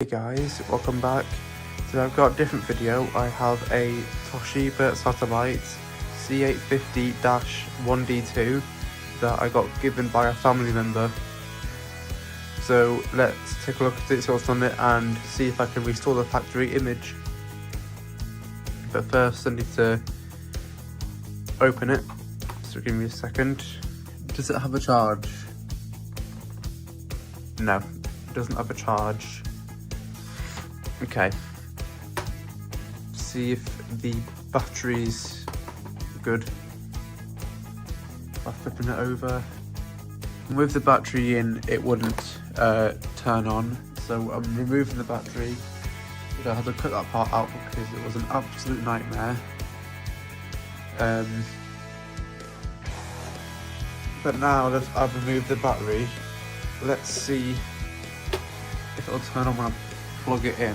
Hey guys, welcome back. So I've got a different video. I have a Toshiba Satellite C850-1D2 that I got given by a family member. So let's take a look at what's on it and see if I can restore the factory image. But first I need to open it, so give me a second. Does it have a charge? No, it doesn't have a charge. Okay, see if the battery's good by flipping it over. With the battery in, it wouldn't turn on, so I'm removing the battery. I had to cut that part out because it was an absolute nightmare. But now that I've removed the battery, let's see if it'll turn on when I plug it in,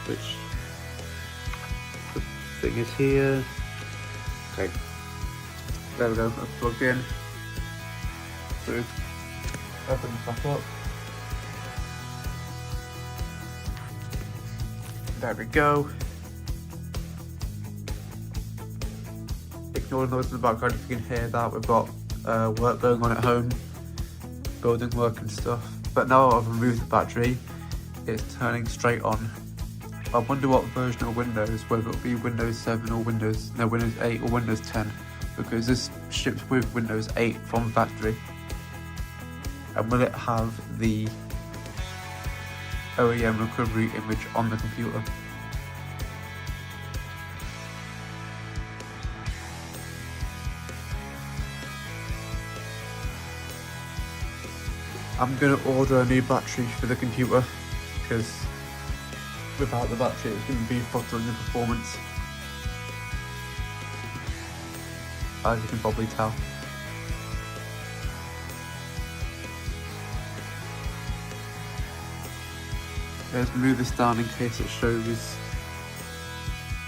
which the thing is here. Okay, there we go, that's plugged in. So open it back up. There we go. Ignore the noise in the background if you can hear that. We've got work going on at home, building work and stuff. But now I've removed the battery, it's turning straight on. I wonder what version of Windows, whether it'll be Windows 7 or Windows 8 or Windows 10, because this ships with Windows 8 from the factory. And will it have the OEM recovery image on the computer? I'm going to order a new battery for the computer, because without the battery it's going to be throttling the performance, as you can probably tell. Let's move this down in case it shows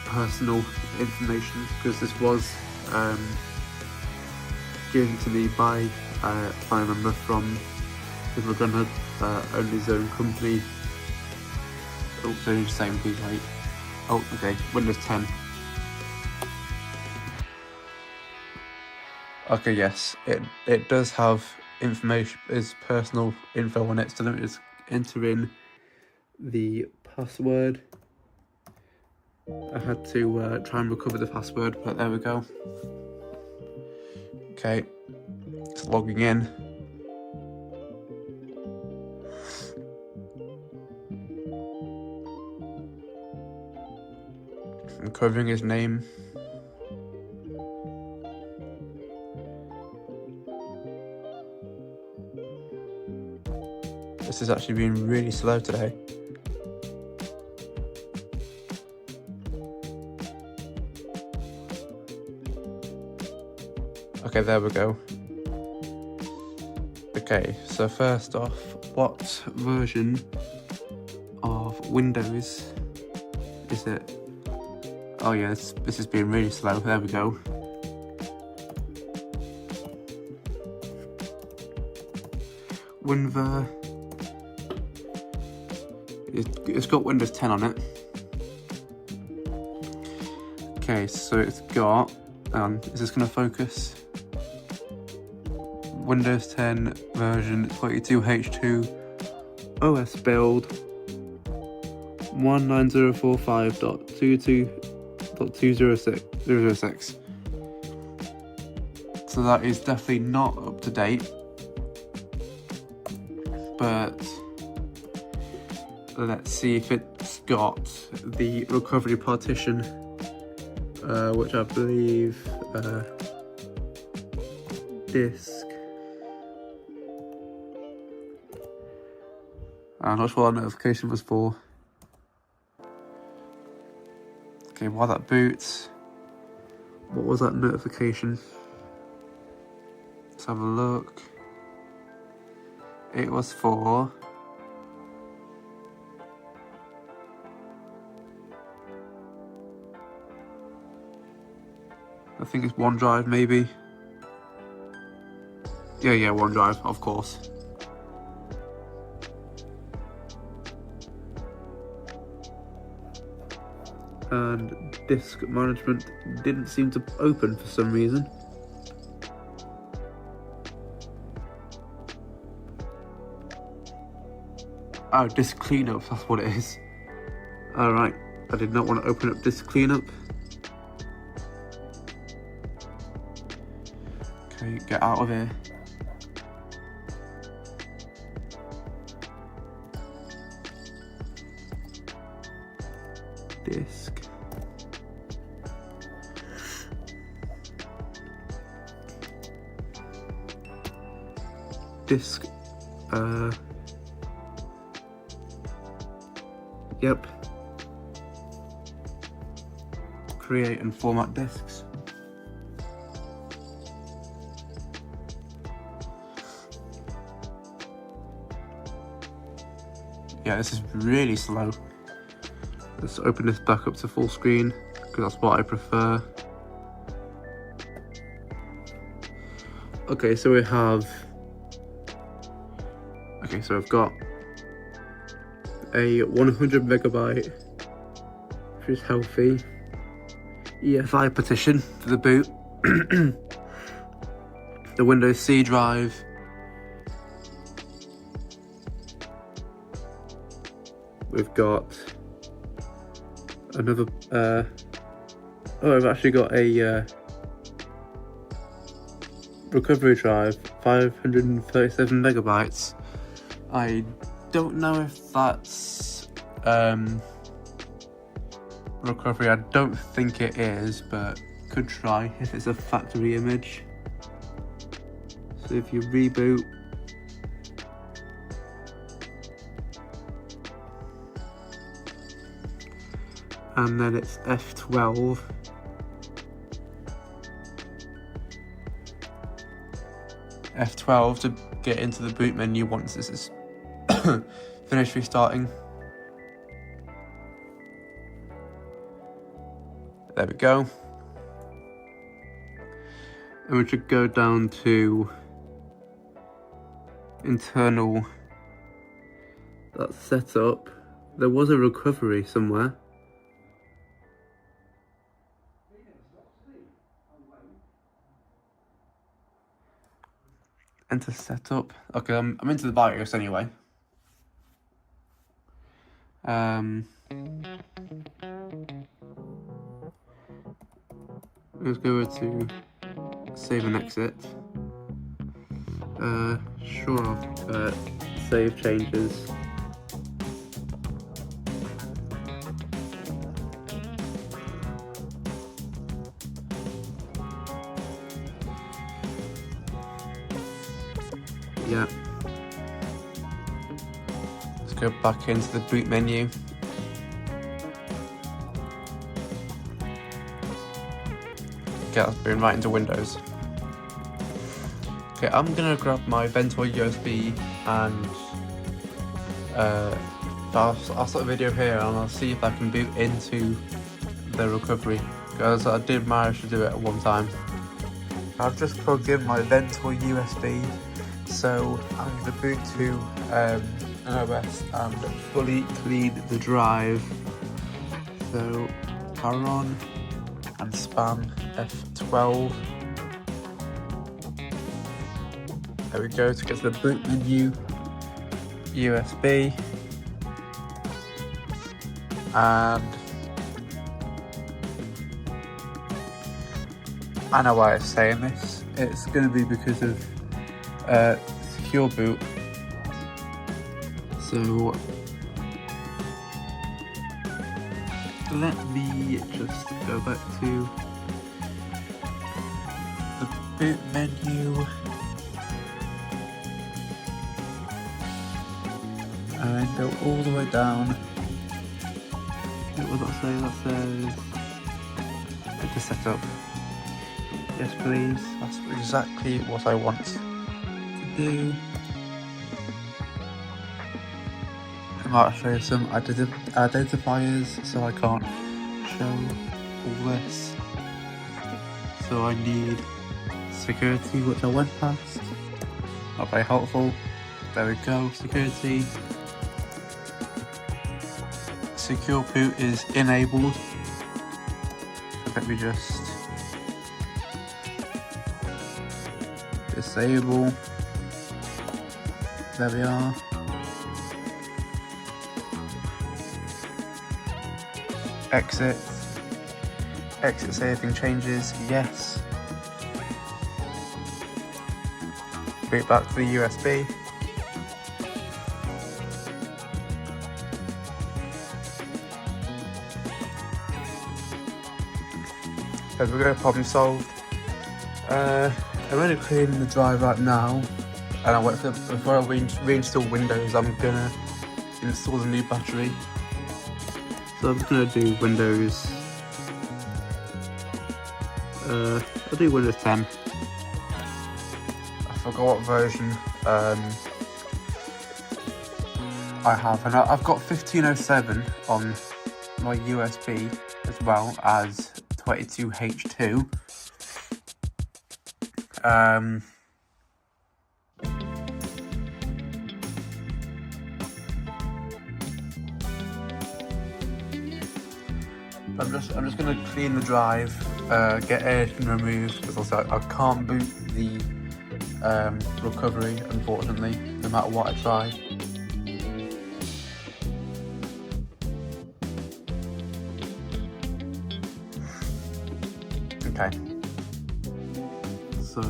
personal information, because this was given to me by a family member from his granddad, owned his own company. Oh, so the same, please wait. Oh, okay, Windows 10. Okay, yes, it does have information, is personal info on it, so let me just enter in the password. I had to try and recover the password, but there we go. Okay, it's logging in. I'm covering his name. This is actually being really slow today. Okay, there we go. Okay, so first off, what version of Windows is it? Oh yeah, this is being really slow. There we go. WinVer. It's got Windows 10 on it. Okay, so it's got. Is this going to focus? Windows 10 version 22H2 OS build 19045.22.206. So that is definitely not up to date, but let's see if it's got the recovery partition, which I believe disk. I'm not sure what that notification was for. Okay, while that boots, what was that notification? Let's have a look. It was for I think it's OneDrive maybe. Yeah, OneDrive, of course. and disk management didn't seem to open for some reason. Oh, disk cleanup, that's what it is. Alright, I did not want to open up disk cleanup. Okay, get out of here. Disk. Disk. Yep. Create and format disks. Yeah, this is really slow. Let's open this back up to full screen because that's what I prefer. Okay, so we have. Okay, so I've got a 100 megabyte, which is healthy, EFI partition for the boot, the Windows C drive, we've got another, I've actually got a recovery drive, 537 megabytes. I don't know if that's recovery. I don't think it is, but could try if it's a factory image. So if you reboot, and then it's F12. F12 to get into the boot menu once this is finished restarting. There we go. And we should go down to internal. That's set up. There was a recovery somewhere. Enter setup. Okay, I'm into the BIOS anyway. Let's go to save and exit. Sure, save changes. Yeah. Let's go back into the boot menu. Okay, that's been right into Windows. Okay, I'm gonna grab my Ventor USB and I'll start the video here and I'll see if I can boot into the recovery, because I did manage to do it at one time. I've just plugged in my Ventor USB, so I'm going to boot to an OS and fully clean the drive. So power on and span F12. There we go, to get to the boot menu, USB, and I know why it's saying this. It's going to be because of secure boot. So let me just go back to the boot menu and go all the way down. What does that say? That says to set up. Yes please, that's exactly what I want to do. I might show you some identifiers so I can't show all this. So I need security, which I went past. Not very helpful. There we go, security. Secure boot is enabled. let me just disable. There we are. Exit. Exit, say anything changes. Yes. Boot back to the USB. There we go, problem solved. I'm only cleaning the drive right now, and I wait for before I reinstall Windows. I'm gonna install the new battery. So I'm just gonna do Windows. I'll do Windows 10. I forgot what version I have, and I've got 1507 on my USB as well as 22H2. I'm just going to clean the drive, get everything removed, because also I can't boot the recovery, unfortunately, no matter what I try. Okay. So,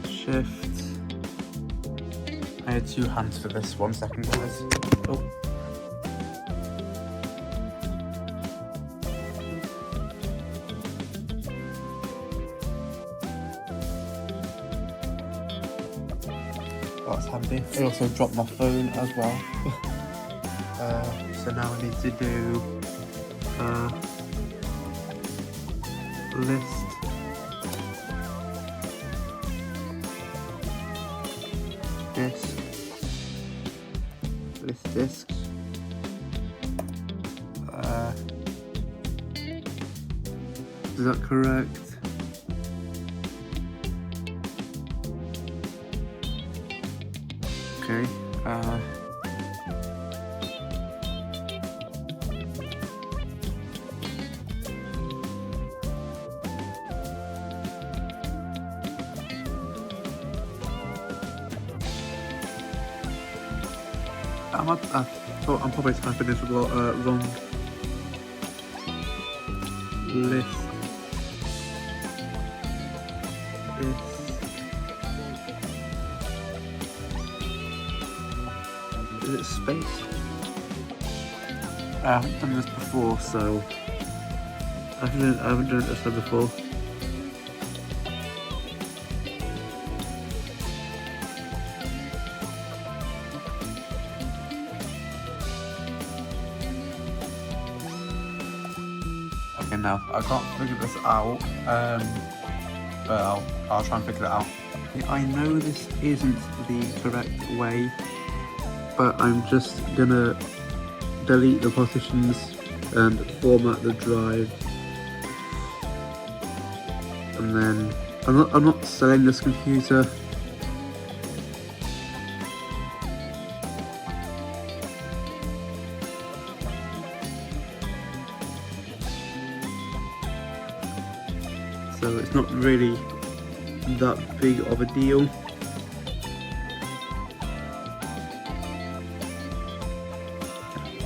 shift. I had two hands for this. 1 second, guys. Oh. That's handy. I also dropped my phone as well. So now I need to do list. List discs. Is that correct? Okay. I'm probably typing this wrong. List. Is it space? I haven't done this before, so I haven't done it this way before. Okay, now I can't figure this out, but I'll try and figure it out. I know this isn't the correct way, but I'm just gonna delete the partitions and format the drive, and then I'm not selling this computer. So it's not really that big of a deal.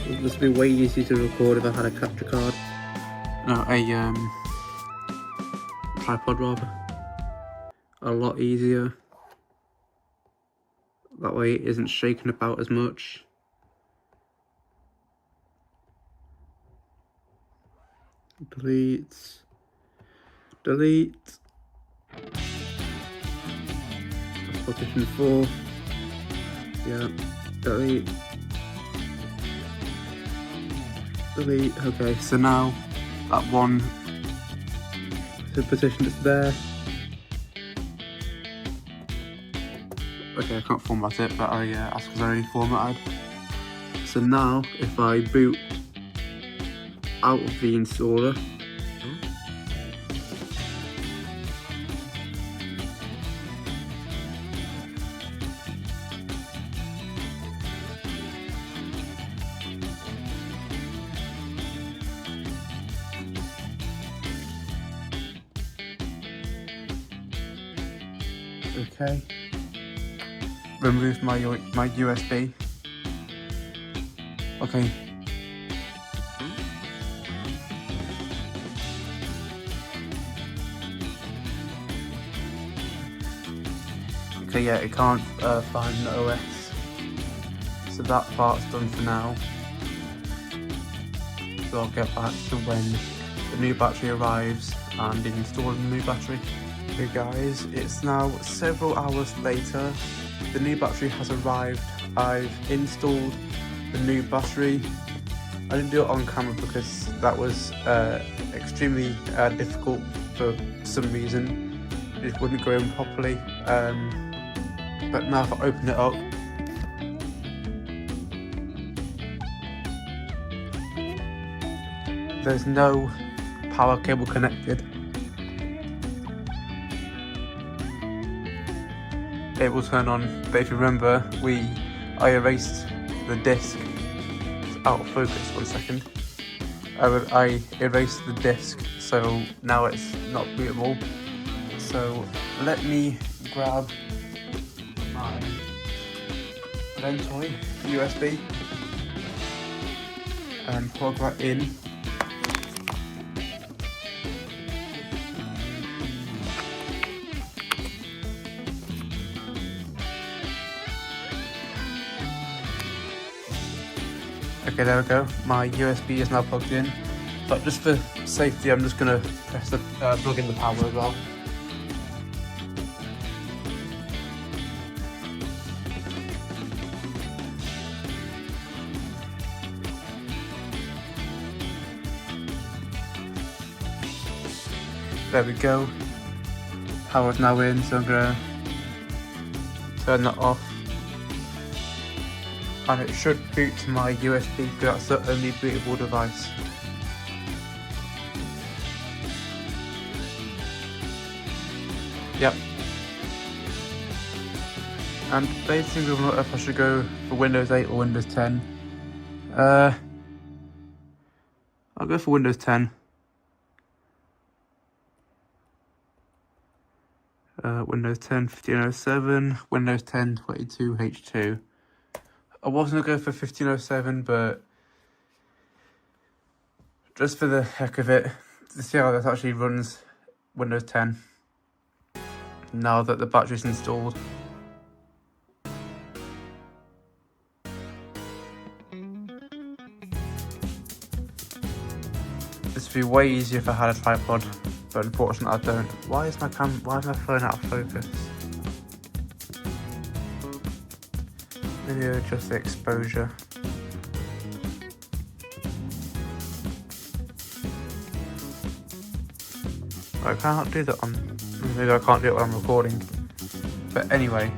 It must be way easier to record if I had a capture card. No, a tripod rather. A lot easier. That way it isn't shaking about as much. Delete. Partition 4. Yeah. Delete. Okay, so now that one, the position is there. Okay, I can't format it, but I asked because I already formatted. So now, if I boot out of the installer, Okay. Remove my USB. Okay. Okay, yeah, it can't find the OS. So that part's done for now. So I'll get back to when the new battery arrives and installing the new battery. Okay guys, it's now several hours later. The new battery has arrived. I've installed the new battery. I didn't do it on camera because that was extremely difficult for some reason. It wouldn't go in properly. But now if I open it up, there's no power cable connected. It will turn on, but if you remember, I erased the disc. It's out of focus, 1 second. I erased the disc, so now it's not bootable. So let me grab my Rentoy USB and plug that in. Okay, there we go. My USB is now plugged in. But just for safety, I'm just going to press the plug in the power as well. There we go. Power's now in, so I'm going to turn that off. And it should boot to my USB because that's the only bootable device. Yep. And basically, I don't know if I should go for Windows 8 or Windows 10. I'll go for Windows 10. Windows 10 1507, Windows 10 22H2. I was going to go for 1507, but just for the heck of it, to see how this actually runs Windows 10, now that the battery's installed. This would be way easier if I had a tripod, but unfortunately I don't. Why is my phone out of focus? Maybe adjust the exposure. I can't do that on. Maybe I can't do it when I'm recording. But anyway,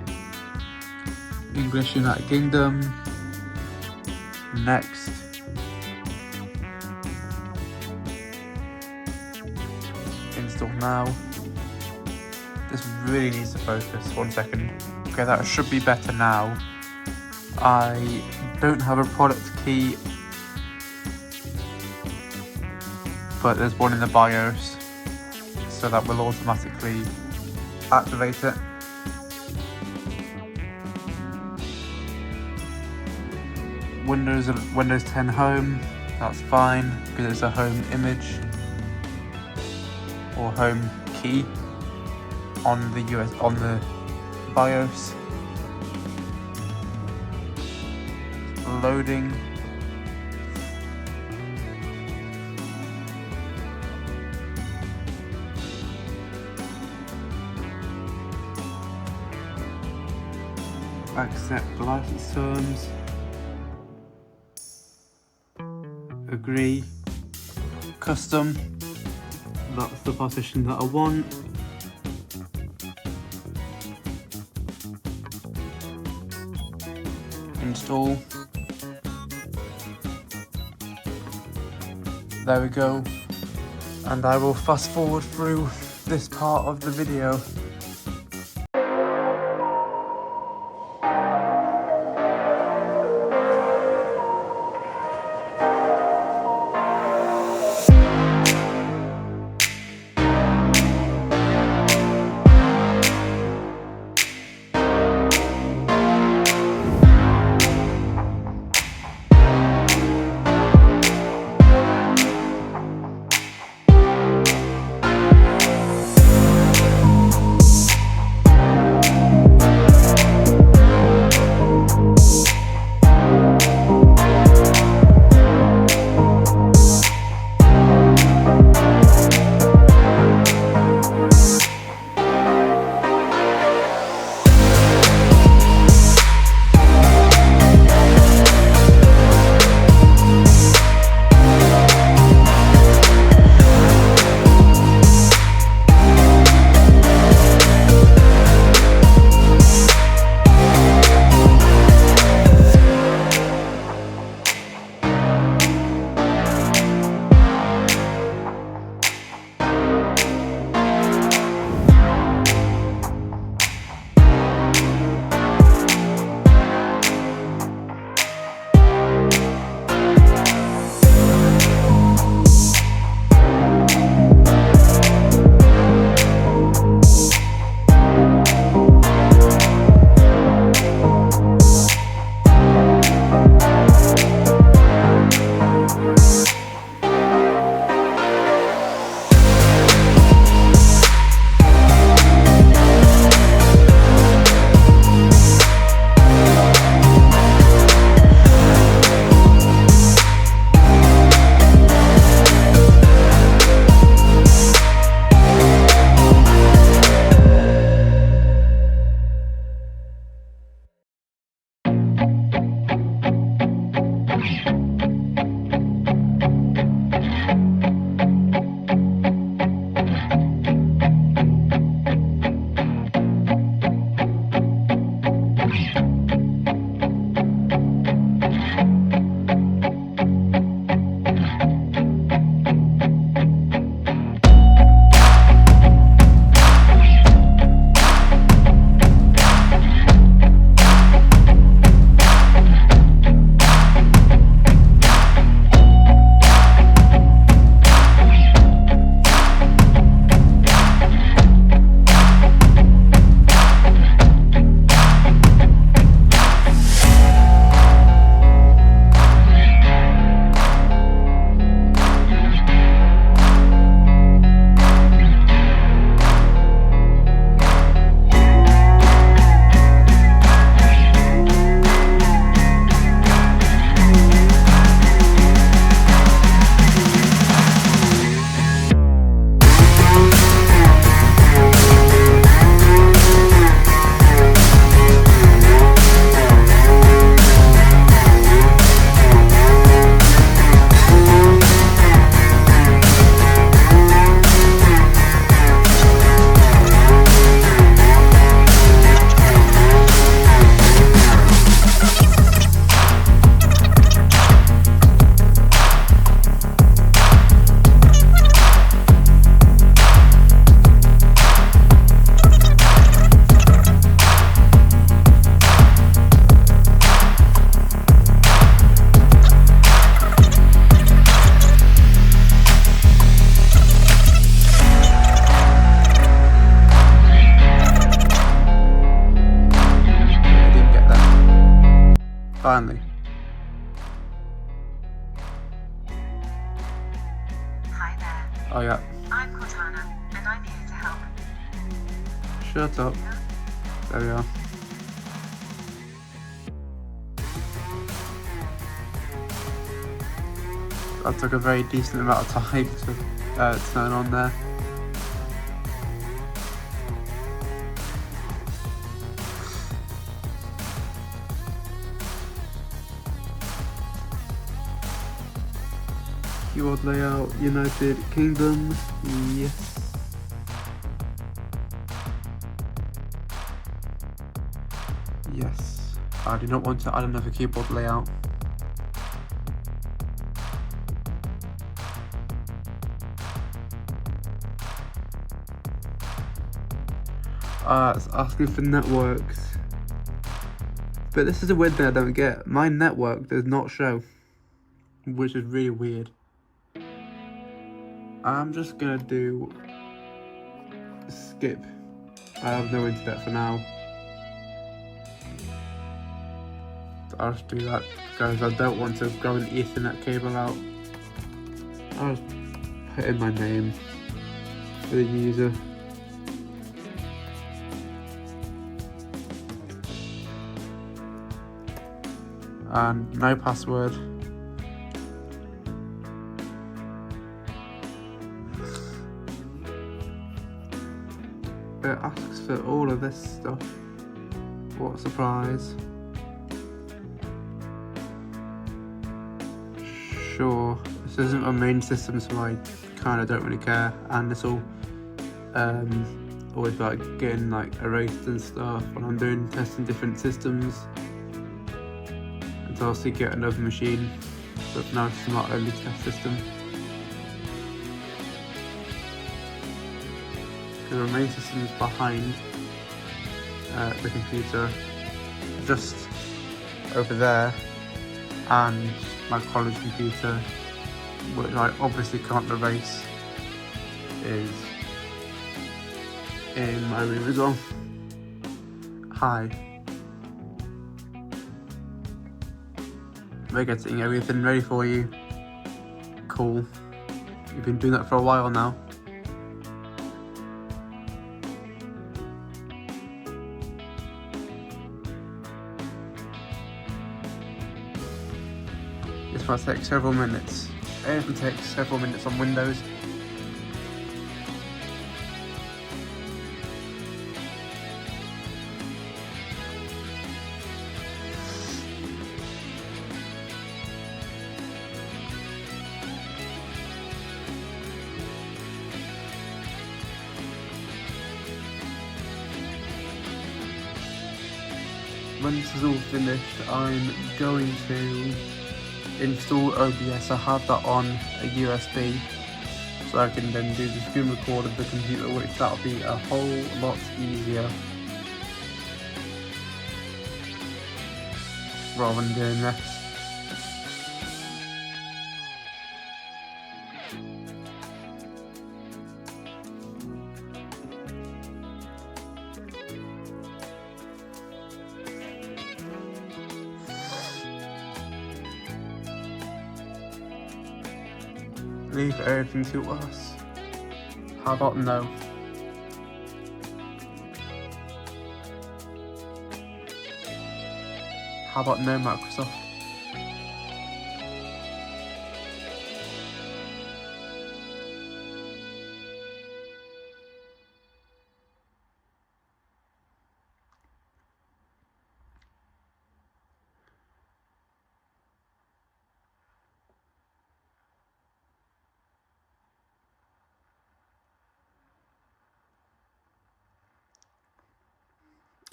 English United Kingdom. Next. Install now. This really needs to focus. 1 second. Okay, that should be better now. I don't have a product key, but there's one in the BIOS, so that will automatically activate it. Windows 10 Home, that's fine because it's a home image or home key on the BIOS. Loading. Accept license terms. Agree. Custom. That's the partition that I want. Install. There we go, and I will fast forward through this part of the video. Oh yeah. I'm Cortana, and I'm here to help. Shut up. There we are. That took a very decent amount of time to turn on there. Keyboard layout, United Kingdom, yes. Yes, I do not want to add another keyboard layout. It's asking for networks. But this is a weird thing I don't get. My network does not show, which is really weird. I'm just gonna do skip. I have no internet for now. I'll just do that because I don't want to go an Ethernet cable out. I'll just put in my name for the user. And no password. It asks for all of this stuff. What a surprise. Sure, this isn't my main system, so I kind of don't really care, and it's all always like getting like erased and stuff when I'm doing testing different systems. And so I'll see get another machine, but now it's not only test system. Because the main system is behind the computer, just over there, and my college computer, which I obviously can't erase, is in my room as well. Hi. We're getting everything ready for you. Cool. You've been doing that for a while now. This might take several minutes. Anything takes several minutes on Windows. When this is all finished, I'm going to install OBS. I have that on a USB, so I can then do the screen record of the computer, which that'll be a whole lot easier rather than doing this. Leave everything to us. How about no? How about no, Microsoft?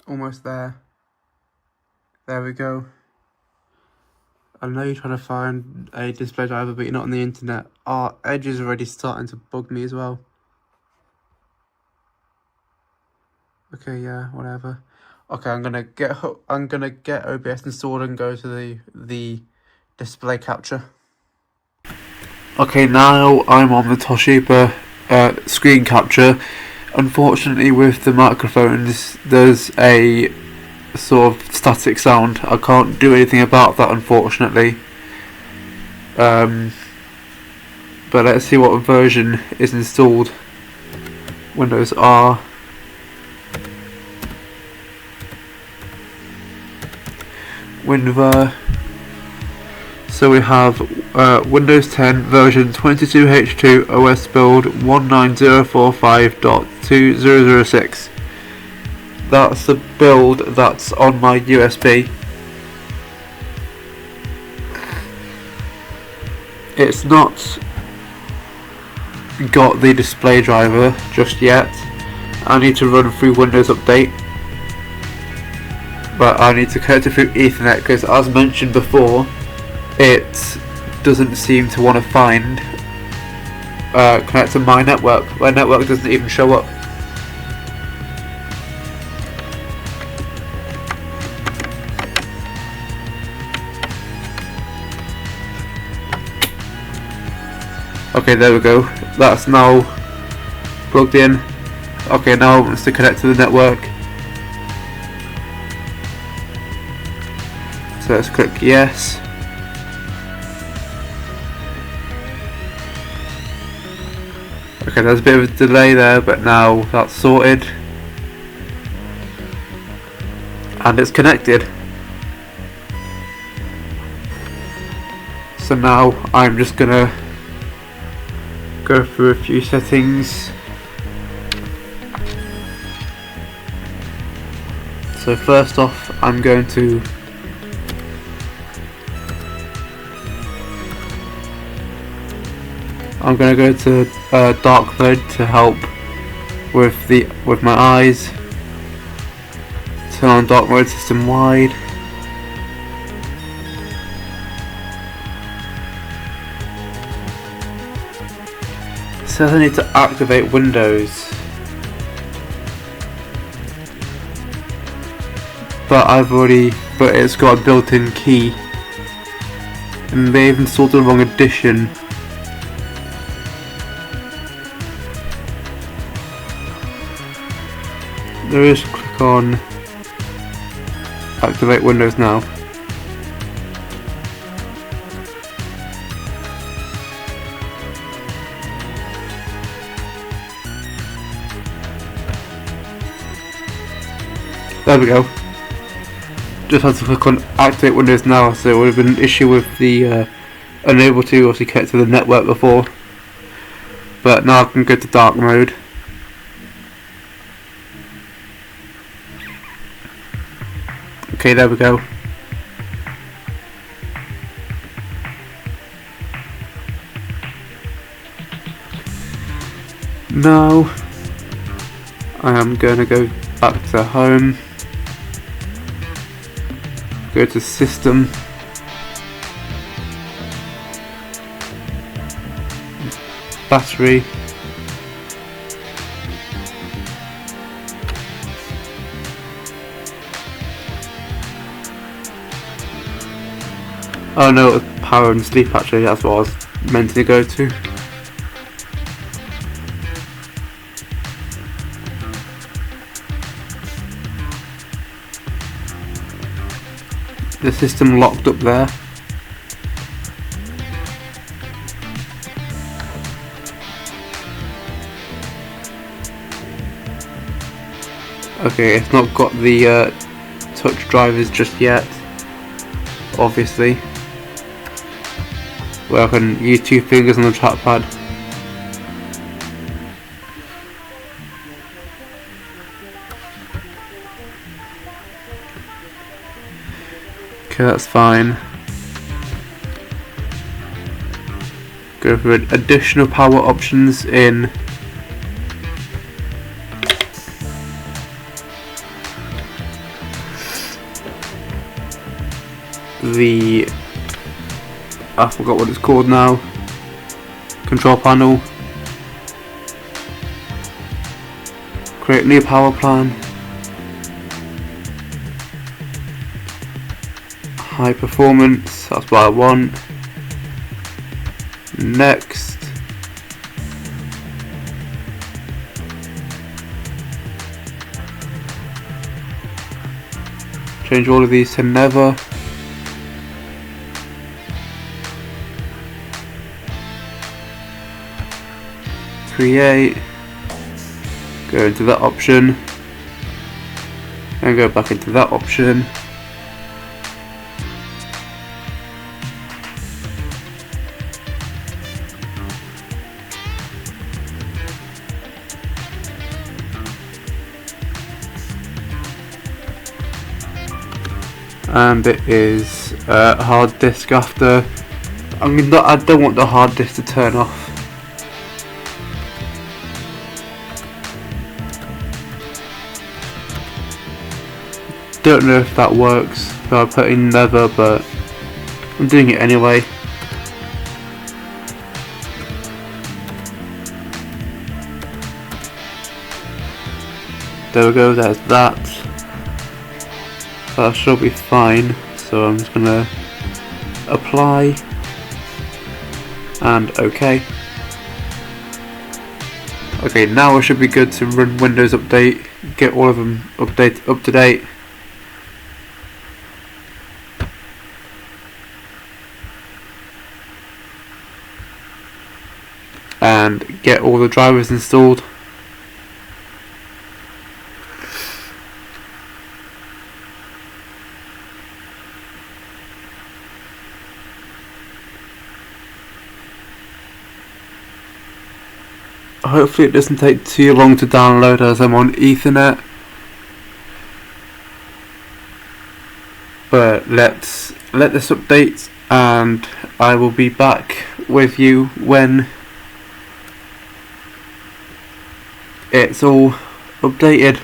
Almost there. There we go. I know you're trying to find a display driver, but you're not on the internet. Our Edge is already starting to bug me as well. Okay, yeah, whatever. Okay, I'm gonna get OBS installed and go to the display capture. Okay, now I'm on the Toshiba screen capture. Unfortunately, with the microphones, there's a sort of static sound. I can't do anything about that, unfortunately. But let's see what version is installed. Windows R. WinVer. So we have Windows 10 version 22H2 OS build 19045.2006. That's the build that's on my USB. It's not got the display driver just yet. I need to run through Windows Update, but I need to connect it through Ethernet because, as mentioned before, it doesn't seem to want to find connect to my network. My network doesn't even show up. Okay, there we go. That's now plugged in. Okay, now it wants to connect to the network. So let's click yes. Okay, there's a bit of a delay there, but now that's sorted. And it's connected. So now I'm just gonna go through a few settings. So first off, I'm going to go to dark mode to help with my eyes. Turn on dark mode system wide. It says I need to activate Windows, but it's got a built-in key, and they've installed the wrong edition. There is click on activate Windows now. There we go. Just had to click on activate Windows now, so it would have been an issue with the unable to obviously connect to the network before. But now I can go to dark mode. Okay, there we go. Now I am going to go back to home, go to system, battery, oh no, it was power and sleep actually, that's what I was meant to go to. The system locked up there. Okay, it's not got the touch drivers just yet, obviously, where I can use 2 fingers on the trackpad. Okay, that's fine. Go for additional power options in the, I forgot what it's called now, control panel. Create new power plan. High performance, that's what I want. Next. Change all of these to never. create, go into that option, and go back into that option. And it is hard disk after. I don't want the hard disk to turn off. Don't know if that works by putting never, but I'm doing it anyway. There we go, there's that. That should be fine, so I'm just gonna apply and OK. Okay, now I should be good to run Windows Update, get all of them up to date. And get all the drivers installed. Hopefully it doesn't take too long to download as I'm on Ethernet. But let's let this update and I will be back with you when it's all updated.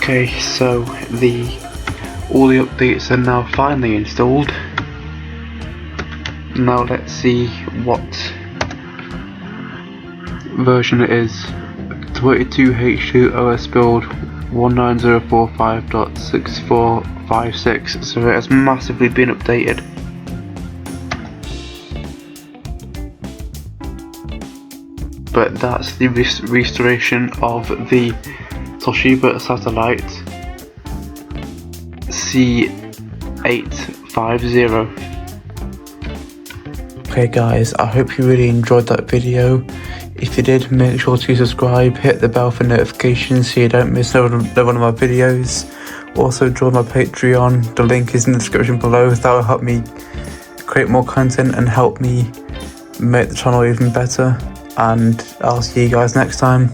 Okay, so all the updates are now finally installed. Now let's see what version it is. 22H2 OS build 19045.6456, so it has massively been updated. But that's the restoration of the Toshiba Satellite C850. Okay guys, I hope you really enjoyed that video. If you did, make sure to subscribe, hit the bell for notifications so you don't miss no one of my videos. Also join my Patreon, the link is in the description below. That will help me create more content and help me make the channel even better. And I'll see you guys next time.